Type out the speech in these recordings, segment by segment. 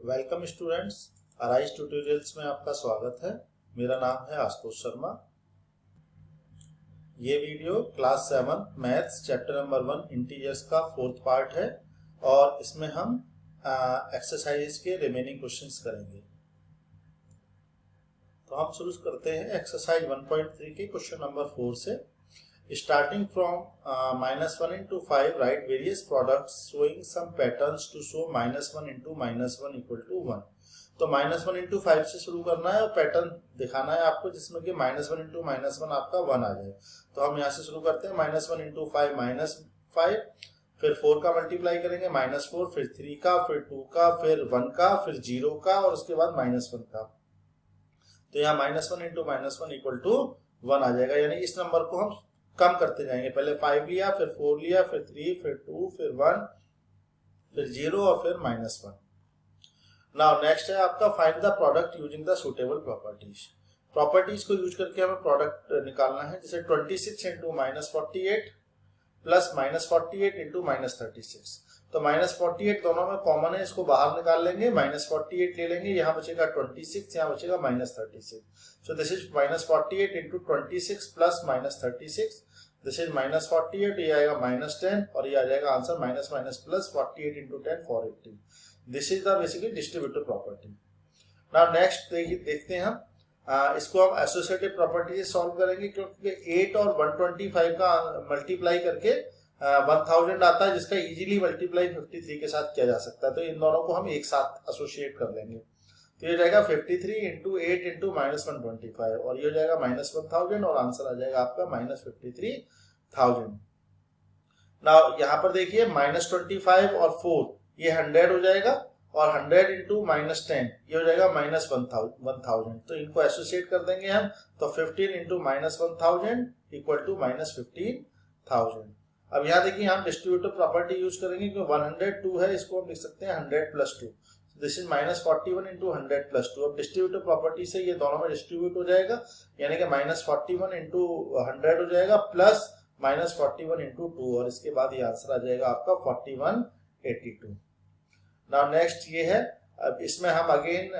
Welcome students, arise tutorials में आपका स्वागत है। मेरा नाम है आशुतोष शर्मा। ये video class 7 maths chapter number 1 integers का 4th पार्ट है और इसमें हम एक्सरसाइज के रिमेनिंग क्वेश्चंस करेंगे। तो हम शुरू करते हैं एक्सरसाइज 1.3 के क्वेश्चन नंबर 4 से। Starting from -1 into 5, write various products showing some patterns to show -1 into -1 equal to 1। तो -1 into 5 से शुरू करना है और पैटर्न दिखाना है आपको जिसमें कि -1 into -1 आपका 1 आ जाए। तो हम यहाँ से शुरू करते हैं। -1 into 5 -5, फिर 4 का मल्टीप्लाई करेंगे -4, फिर 3 का, फिर 2 का, फिर 1 का, फिर 0 का और उसके बाद -1 का। तो यहाँ -1 into -1 equal to 1 आ जाएगा। यानी इस नंबर को हम कम करते जाएंगे। पहले 5 लिया, फिर 4 लिया, फिर 3, फिर 2, फिर 1, फिर 0 और फिर -1। नाउ नेक्स्ट है आपका find the product using the suitable properties. Properties को यूज करके हमें प्रोडक्ट निकालना है। जैसे 26 इंटू -48 प्लस -48 इंटू -36। तो -48 दोनों में कॉमन है, इसको बाहर निकाल लेंगे। -48 ले लेंगे, यहाँ बचेगा 26, यहाँ बचेगा -36। So this is -48 into 26 plus -36। This is -48, ये आएगा -10 और ये आ जाएगा answer minus plus 48 into 10 480। This is the basically distributive property. Now next देखते हैं हम इसको हम एसोसिएटिव प्रॉपर्टी से सॉल्व करेंगे, क्योंकि 8 और 125 का मल्टीप्लाई करके 1000 आता है, जिसका इजीली मल्टीप्लाई 53 के साथ किया जा सकता है। तो इन दोनों को हम एक साथ एसोसिएट कर लेंगे। तो ये जाएगा 53 इंटू 8 इंटू -125 और ये हो जाएगा -1000 और आंसर आ जाएगा आपका -53,000। नाउ यहाँ पर देखिए -25 और 4 ये 100 हो जाएगा और 100 इंटू -10 ये हो जाएगा -1000। तो इनको एसोसिएट कर देंगे हम। तो 15 इंटू -1000 इक्वल टू -15,000। अब यहाँ देखिए हम डिस्ट्रीब्यूटिव प्रॉपर्टी यूज करेंगे, क्योंकि 102 है, इसको हम लिख सकते हैं 100 plus 2। This is -41 into 100 plus 2। अब डिस्ट्रीब्यूटिव प्रॉपर्टी से ये दोनों में डिस्ट्रीब्यूट हो जाएगा, यानी कि -41 इंटू 100 हो जाएगा प्लस -41 इंटू 2 और इसके बाद ये आंसर आ जाएगा आपका 4182। नाउ नेक्स्ट ये है, अब इसमें हम अगेन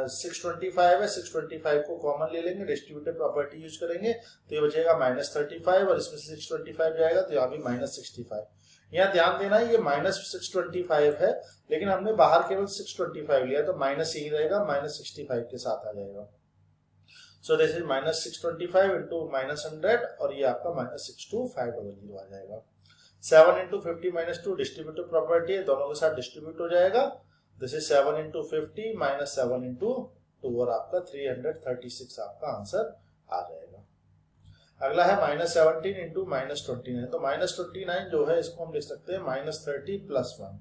625 है, 625 को कॉमन ले लेंगे, डिस्ट्रीब्यूटिव प्रॉपर्टी यूज करेंगे। तो ये बचेगा -35 और इसमें 625 जाएगा तो यहाँ भी -65। यहाँ ध्यान देना है ये -625 है, लेकिन हमने बाहर केवल 625 लिया तो माइनस ही रहेगा, -65 के साथ आ जाएगा। सो दिस इज -625 इंटू -100 और ये आपका -62500 आ जाएगा। 7 इंटू 50 -2 डिस्ट्रीब्यूटिव प्रॉपर्टी है, दोनों के साथ डिस्ट्रीब्यूट हो जाएगा। दिस इज 7 इंटू 50 -7 इंटू 2 और आपका 336 आपका आंसर आ जाएगा। अगला है -17 इंटू -29। तो -29 जो है इसको हम लिख सकते हैं -30 प्लस 1।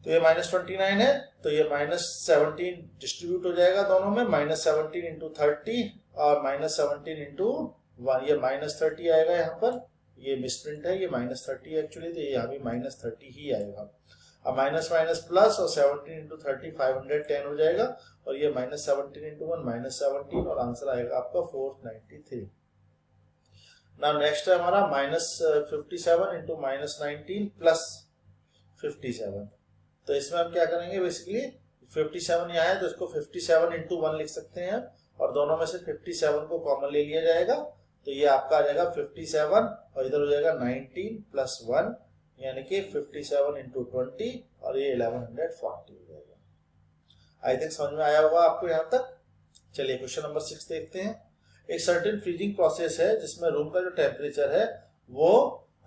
तो ये -29 है, तो ये -17 डिस्ट्रीब्यूट हो जाएगा दोनों में। -17 इंटू 30 और -17 इंटू 1, ये -30 आएगा यहाँ पर। ये मिसप्रिंट है, ये -30 एक्चुअली, तो ये यहाँ भी -30 ही आएगा। अब माइनस प्लस और 17 इंटू 30 510 हो जाएगा और ये -17 इंटू 1 -17 और आंसर आएगा आपका 493। नाउ नेक्स्ट है हमारा -57 इंटू -19 प्लस 57। तो इसमें हम क्या करेंगे, बेसिकली 57 यहाँ है तो इसको 57 इंटू 1 लिख सकते हैं और दोनों में से 57 को कॉमन ले लिया जाएगा। तो ये आपका आ जाएगा 57 और इधर हो जाएगा 19 प्लस 1, यानी कि 57 इंटू 20 और ये 1140 हो जाएगा। आई थिंक समझ में आया होगा आपको यहाँ तक। चलिए क्वेश्चन नंबर 6 देखते हैं। एक सर्टेन फ्रीजिंग प्रोसेस है जिसमें रूम का जो टेम्परेचर है वो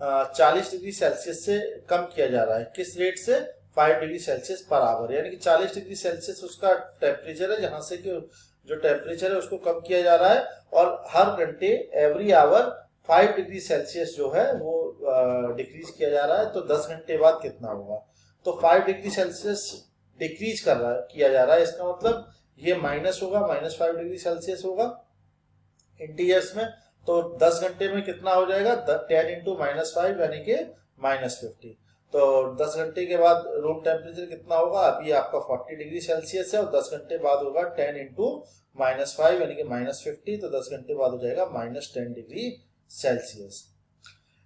40 डिग्री सेल्सियस से कम किया जा रहा है। किस रेट से? 5 डिग्री सेल्सियस पर आवर, यानी कि 40 डिग्री सेल्सियस उसका टेम्परेचर है, जहां से कि जो टेम्परेचर है उसको कम किया जा रहा है और हर घंटे एवरी आवर 5 डिग्री सेल्सियस जो है वो डिक्रीज किया जा रहा है। तो 10 घंटे बाद कितना होगा? तो 5 डिग्री सेल्सियस डिक्रीज किया जा रहा है, इसका मतलब ये माइनस होगा, -5 डिग्री सेल्सियस होगा इंटीजर्स में। तो 10 घंटे में कितना हो जाएगा? 10 इंटू -5 यानी कि -50। तो 10 घंटे के बाद रूम टेम्परेचर कितना होगा? अभी आपका 40 डिग्री सेल्सियस है और 10 घंटे बाद होगा 10 इंटू -5 यानी कि -50। तो 10 घंटे बाद हो जाएगा -10 डिग्री सेल्सियस।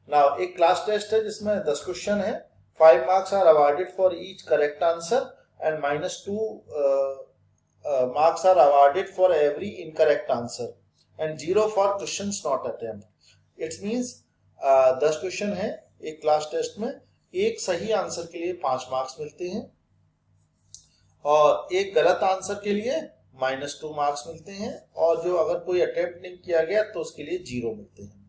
नाउ एक क्लास टेस्ट है जिसमें 10 क्वेश्चन है। 5 marks are awarded for each correct answer and -2 marks are awarded for every incorrect answer and 0 for questions not attempt. It means 10 question है एक क्लास टेस्ट में, एक सही answer के लिए 5 मार्क्स मिलते हैं और एक गलत आंसर के लिए -2 मार्क्स मिलते हैं, और जो अगर कोई अटेम्प्ट नहीं किया गया तो उसके लिए 0 मिलते हैं।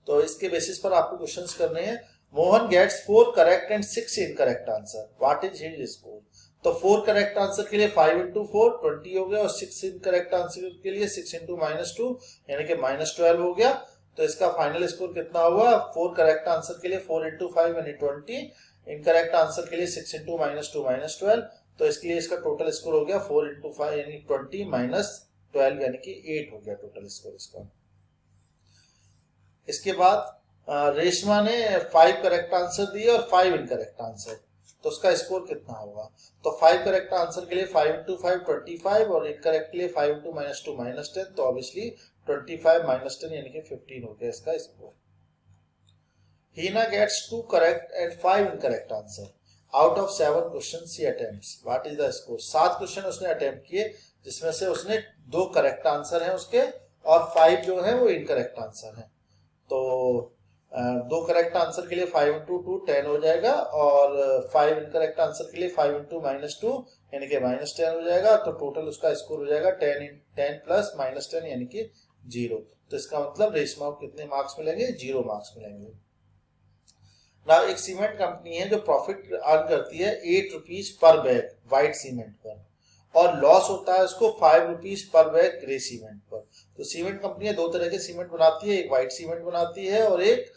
तो इसके बेसिस पर आपको क्वेश्चंस करने हैं। Mohan gets 4 correct and 6 incorrect answer, what is his score? तो 4 करेक्ट आंसर के लिए 5 into 4 20 हो गया, और 6 इनकरेक्ट आंसर के लिए 6 into -2 यानी कि -12 हो गया। तो इसका फाइनल स्कोर कितना हुआ? 4 करेक्ट आंसर के लिए 4 into 5 यानी 20, इनकरेक्ट आंसर के लिए 6 into -2 -12, तो इसके लिए इसका टोटल स्कोर हो गया 4 into 5 यानी 20 -12 यानी कि 8 हो गया टोटल स्कोर इसका। इसके बाद रेशमा ने 5 करेक्ट आंसर दिए और 5 इनकरेक्ट आंसर, तो उसका स्कोर कितना होगा? तो 5 करेक्ट आंसर के लिए 5 into 5 25, और इनकरेक्ट के लिए 5 into -2 -10, तो ऑब्वियसली 25 -10 यानी कि 15 हो गया इसका score. Heena gets 2 correct and 5 incorrect answer out of 7 question she attempts, what is the score? 7 question उसने अटेम्प्ट किए, जिसमें से उसने 2 करेक्ट आंसर हैं उसके, और 5 जो है वो इनकरेक्ट आंसर हैं। तो 2 करेक्ट आंसर के लिए 5 into 2 10 हो जाएगा, और 5 इनकरेक्ट आंसर के लिए 5 into -2 यानी कि -10 हो जाएगा। तो टोटल उसका स्कोर हो जाएगा 10 प्लस -10 यानी कि 0। तो इसका मतलब रेशमा को कितने मार्क्स मिलेंगे? 0 मार्क्स मिलेंगे। ना एक सीमेंट कंपनी है जो प्रॉफिट अर्न करती है 8 rupees per bag white cement पर, और लॉस होता है उसको 5 rupees per bag grey cement पर। तो सीमेंट कंपनियां 2 तरह के सीमेंट बनाती है, एक व्हाइट सीमेंट बनाती है और एक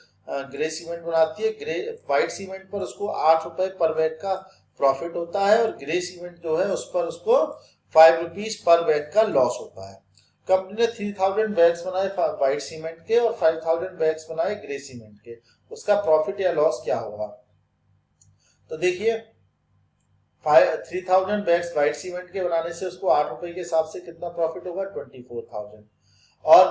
ग्रे सीमेंट बनाती है। ग्रे व्हाइट सीमेंट पर उसको 8 रुपए पर बैग का प्रॉफिट होता है, और ग्रे सीमेंट जो है उस पर उसको 5 रुपीज पर बैग का लॉस होता है। कंपनी ने 3000 बैग्स बनाए व्हाइट सीमेंट के और 5000 बैग्स बनाए ग्रे सीमेंट के, उसका प्रॉफिट या लॉस क्या होगा? तो देखिए 3000 बैग्स व्हाइट सीमेंट के बनाने से उसको 8 रुपए के हिसाब से कितना प्रॉफिट होगा? 24,000, और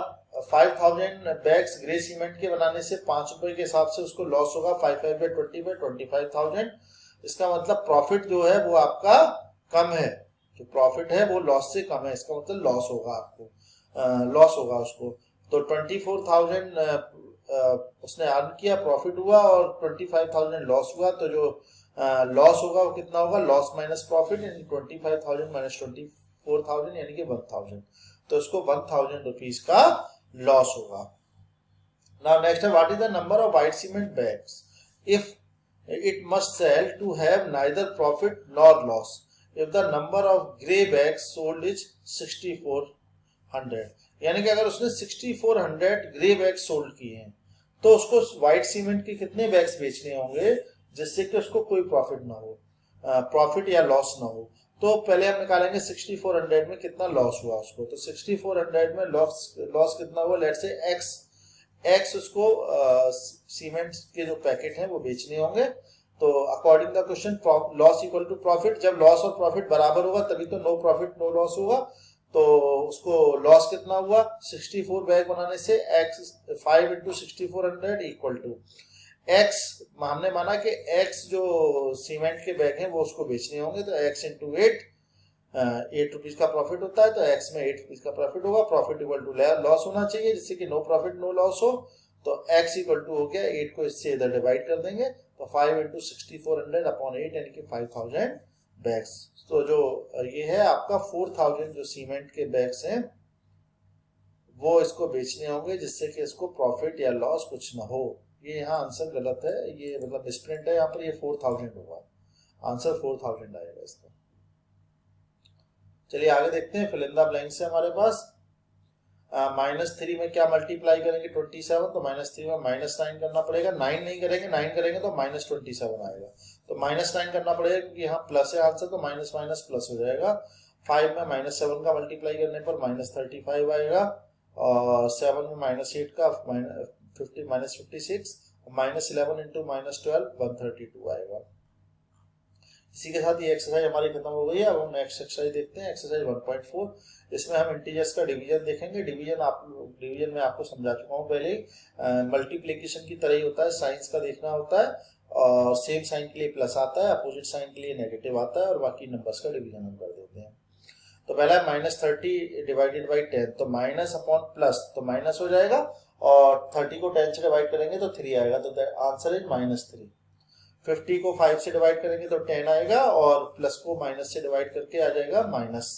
5000 बैग्स ग्रे सीमेंट के बनाने से 5 रुपए के हिसाब से उसको लॉस होगा 5/20/25,000। इसका मतलब प्रॉफिट जो है वो आपका कम है, जो प्रॉफिट है वो लॉस से कम है, इसका मतलब लॉस होगा आपको, लॉस होगा उसको। तो 24,000 उसने अर्न किया, प्रॉफिट हुआ, और 25,000 लॉस हुआ। तो जो लॉस होगा वो कितना होगा? लॉस माइनस प्रॉफिट यानी 25,000 माइनस 24,000 यानी कि 1,000, तो उसको 1,000 रुपीज का लॉस होगा। नाउ नेक्स्ट है, what is the number of white cement bags if it must sell to have neither profit nor loss if the number of grey bags sold is 6400, यानी कि अगर उसने 6400 ग्रे बैग्स सोल्ड किए हैं तो उसको white cement के कितने बैग्स बेचने होंगे जिससे कि उसको कोई प्रॉफिट ना हो, प्रॉफिट या लॉस ना हो? तो पहले हम निकालेंगे 6400 में कितना लॉस हुआ उसको। तो 6400 में लॉस कितना हुआ? लेट्स से एक्स उसको सीमेंट के जो पैकेट हैं वो बेचने होंगे। तो according the question loss equal to profit, जब लॉस और प्रॉफिट बराबर होगा तभी तो नो प्रॉफिट नो लॉस होगा। तो उसको लॉस कितना हुआ? 64 बैग बनाने से x 5 into 6400 equal to x, हमने माना कि x जो सीमेंट के बैग हैं वो उसको बेचने होंगे, तो x into 8 रुपीज का प्रॉफिट होता है, तो x में 8 रुपीज का प्रॉफिट होगा। प्रॉफिट इक्वल टू लॉस होना चाहिए जिससे कि नो प्रॉफिट नो लॉस हो। तो x इक्वल टू हो गया 8 को इससे इधर डिवाइड कर देंगे, तो 5 into 6400 अपॉन 8 यानी कि 5000 बैग्स। तो जो ये है आपका 4000 जो सीमेंट के बैग्स हैं वो इसको बेचने होंगे जिससे कि इसको प्रॉफिट या लॉस कुछ ना हो। ये यहाँ आंसर गलत है, ये मतलब मिसप्रिंट है, यहाँ पर ये 4000 होगा, आंसर 4000 आएगा इसका। चलिए आगे देखते हैं, फिल इन द ब्लैंक्स है हमारे पास। -3 में क्या मल्टीप्लाई करेंगे? 27, तो -3 में -9 करना पड़ेगा। 9 नहीं करेंगे, 9 करेंगे तो -27 आएगा, तो -9 करना पड़ेगा क्योंकि यहाँ प्लस है आंसर, तो माइनस माइनस प्लस हो जाएगा। 5 में -7 का मल्टीप्लाई करने पर -35 आएगा, और 7 में -8 का -56, -11 into -12 132 आएगा। इसी के साथ ये एक्सरसाइज हमारी खत्म हो गई है। अब हम नेक्स्ट एक्सरसाइज देखते हैं, एक्सरसाइज 1.4। इसमें हम इंटीजर्स का डिवीजन देखेंगे। डिवीजन में आपको समझा चुका हूँ पहले ही, मल्टीप्लिकेशन की तरह ही होता है, साइंस का देखना होता है। और सेम साइन के लिए प्लस आता है, अपोजिट साइन के लिए नेगेटिव आता है, और बाकी नंबर्स का डिवीजन हम कर देते हैं। तो पहला है -30 डिवाइडेड बाई 10, तो माइनस अपॉन प्लस तो माइनस हो जाएगा, और 30 को 10 से डिवाइड करेंगे तो 3 आएगा, तो आंसर इज -3। 50 को 5 से डिवाइड करेंगे तो 10 आएगा, और प्लस को माइनस से डिवाइड करके आ जाएगा माइनस,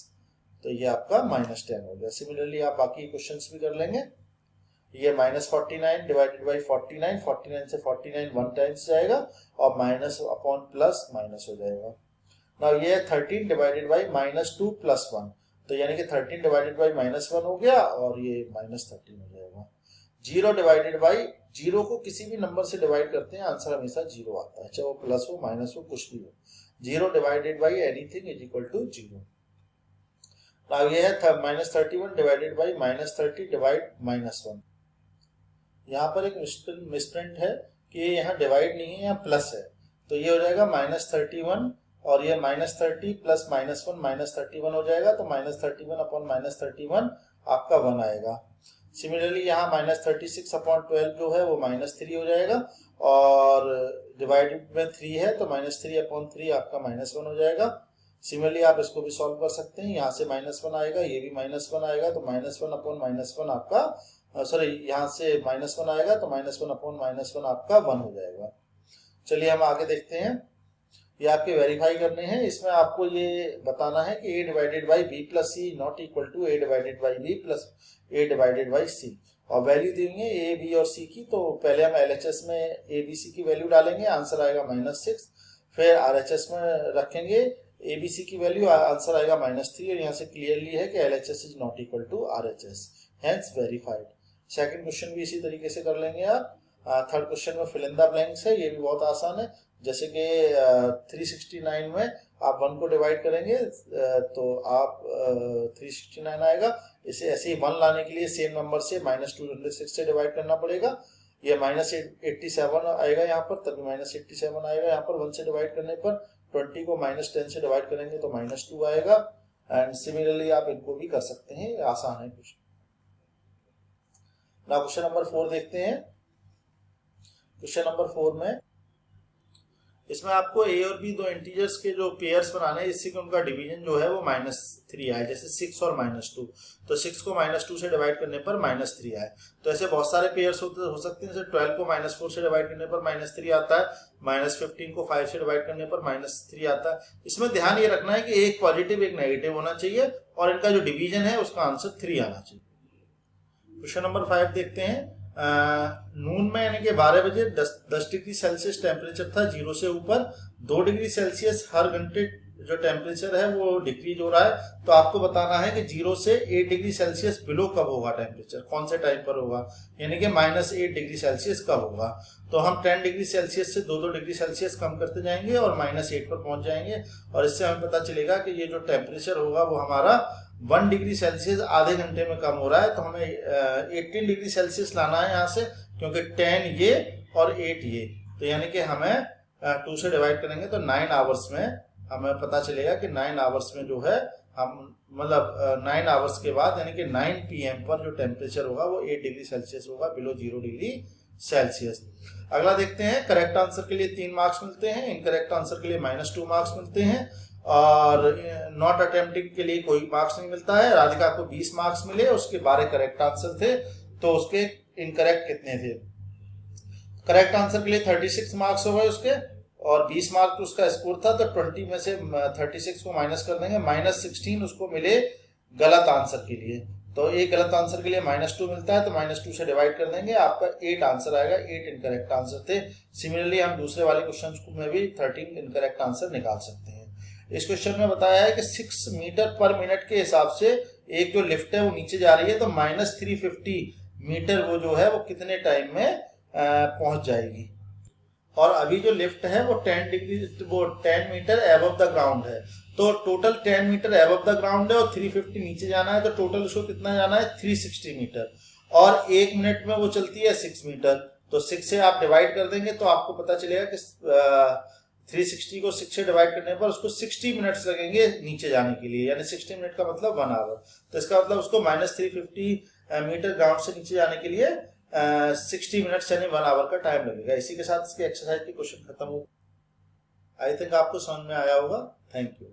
तो ये आपका -10 हो गया। सिमिलरली आप बाकी क्वेश्चंस भी कर लेंगे। ये -49 डिवाइडेड बाई 49, 49 से 49 1 टाइम्स जाएगा, और माइनस अपॉन प्लस माइनस हो जाएगा। नाउ ये 13 डिवाइडेड बाई -2 + 1, तो यानी कि 13 डिवाइडेड बाई -1 हो गया, और ये -13 हो जाएगा। 0 डिवाइडेड बाई, 0 को किसी भी नंबर से डिवाइड करते हैं आंसर हमेशा 0 आता है, चाहे वो प्लस हो माइनस हो कुछ भी हो। 0 divided by anything is equal to 0। Now ये है -31 डिवाइडेड बाई -30 डिवाइड -1। यहाँ पर एक मिसप्रिंट है कि यहाँ डिवाइड नहीं है, यहाँ प्लस है, तो ये हो जाएगा -31, और ये -30 प्लस -1 -31 हो जाएगा, तो -31 अपॉन -31 आपका 1 आएगा। सिमिलरली यहाँ -36 अपॉन 12 जो है वो -3 हो जाएगा, और डिवाइडेड में 3 है तो -3 अपॉन 3 आपका -1 हो जाएगा। सिमिलरली आप इसको भी सॉल्व कर सकते हैं, यहाँ से -1 आएगा, ये भी -1 आएगा, तो -1 अपॉन -1 आपका सॉरी यहाँ से -1 आएगा, तो -1 अपॉन -1 आपका 1 हो जाएगा। चलिए हम आगे देखते हैं, ये आपके वेरीफाई करने हैं। इसमें आपको ये बताना है कि a divided by b plus C not equal to a divided by b plus a divided by c, और वैल्यू देंगे a b और c की। तो पहले हम LHS में a b c की वैल्यू डालेंगे, आंसर आएगा -6, फिर RHS में रखेंगे a b c की वैल्यू, आंसर आएगा -3, और यहाँ से क्लियरली है कि LHS is not equal to RHS, hence verified. Second question भी इसी तरीके से कर लेंगे आप। थर्ड क्वेश्चन में फिल इन द ब्लैंक्स है, ये भी बहुत आसान है। जैसे कि 369 में आप 1 को डिवाइड करेंगे तो आप 369 आएगा। इसे ऐसे ही 1 लाने के लिए सेम नंबर से -206 से डिवाइड करना पड़ेगा। ये -87 आएगा यहाँ पर, तभी -87 आएगा यहाँ पर 1 से डिवाइड करने पर। 20 को -10 से डिवाइड करेंगे तो -2 आएगा। एंड सिमिलरली आप इनको भी कर सकते हैं, आसान है क्वेश्चन। ना क्वेश्चन नंबर 4 देखते हैं। क्वेश्चन नंबर 4 में इसमें आपको a और b दो इंटीजर्स के जो पेयर्स बनाने हैं, इससे कि उनका डिवीजन जो है वो -3 आए, जैसे 6 और -2। तो 6 को -2 से डिवाइड करने पर -3 आए। तो ऐसे बहुत सारे पेयर्स हो सकते हैं, जैसे 12 को -4 से डिवाइड करने पर -3 आता है, -15 को 5 से डिवाइड करने पर -3 आता है। इसमें ध्यान ये रखना है कि एक पॉजिटिव एक नेगेटिव होना चाहिए, और इनका जो डिवीजन है उसका आंसर 3 आना चाहिए। क्वेश्चन नंबर 5 देखते हैं। नून में यानी कि 12 बजे 10 डिग्री सेल्सियस टेम्परेचर था, 0 से ऊपर 2 डिग्री सेल्सियस हर घंटे जो टेम्परेचर है वो डिक्रीज हो रहा है। तो आपको बताना है कि 0 से 8 डिग्री सेल्सियस बिलो कब होगा टेम्परेचर, कौन से टाइम पर होगा, यानी कि -8 डिग्री सेल्सियस कब होगा। तो हम 10 डिग्री सेल्सियस से 2-2 डिग्री सेल्सियस कम करते जाएंगे और -8 पर पहुंच जाएंगे, और इससे हमें पता चलेगा कि ये जो टेम्परेचर होगा वो हमारा 1 डिग्री सेल्सियस आधे घंटे में कम हो रहा है। तो हमें 18 डिग्री सेल्सियस लाना है यहाँ से, क्योंकि 10 ये और 8 ये, तो यानी कि हमें 2 से डिवाइड करेंगे तो 9 आवर्स में हमें पता चलेगा कि 9 आवर्स में जो है हम मतलब 9 आवर्स के बाद यानी कि 9 PM पर जो टेम्परेचर होगा वो 8 डिग्री सेल्सियस होगा, बिलो 0 डिग्री सेल्सियस। अगला देखते हैं, करेक्ट आंसर के लिए 3 मार्क्स मिलते हैं, इनकरेक्ट आंसर के लिए -2 मार्क्स मिलते हैं, और नॉट अटेम्प्टिंग के लिए कोई मार्क्स नहीं मिलता है। राधिका को 20 मार्क्स मिले, उसके 12 करेक्ट आंसर थे, तो उसके इनकरेक्ट कितने थे? करेक्ट आंसर के लिए 36 मार्क्स हो गए उसके, और 20 मार्क्स उसका स्कोर था, तो 20 में से 36 को माइनस कर देंगे, -16 उसको मिले गलत आंसर के लिए। तो एक गलत आंसर के लिए -2 मिलता है, तो -2 से डिवाइड कर देंगे, आपका 8 आंसर आएगा। 8 इनकरेक्ट आंसर थे। सिमिलरली हम दूसरे वाले क्वेश्चन में भी 13 इनकरेक्ट आंसर निकाल सकते हैं। इस क्वेश्चन में बताया है कि 6 मीटर पर मिनट के हिसाब से एक जो लिफ्ट है वो नीचे जा रही है, तो -350 मीटर वो जो है वो कितने टाइम में पहुंच जाएगी। और अभी जो लिफ्ट है वो 10 मीटर एबव द ग्राउंड है, तो total 10 metre above the ground है और 350 नीचे जाना है, तो टोटल उसको कितना जाना है 360 मीटर, और 1 मिनट में वो चलती है 6 मीटर। तो 6 से आप डिवाइड कर देंगे तो आपको पता चलेगा कि 360 को 6 से डिवाइड करने पर उसको 60 मिनट्स लगेंगे नीचे जाने के लिए, यानी 60 मिनट का मतलब 1 आवर। तो इसका मतलब उसको -350 मीटर ग्राउंड से नीचे जाने के लिए 60 मिनट्स यानी 1 आवर का टाइम लगेगा। इसी के साथ इसकी एक्सरसाइज की क्वेश्चन खत्म हो। आई थिंक आपको समझ में आया होगा। Thank you.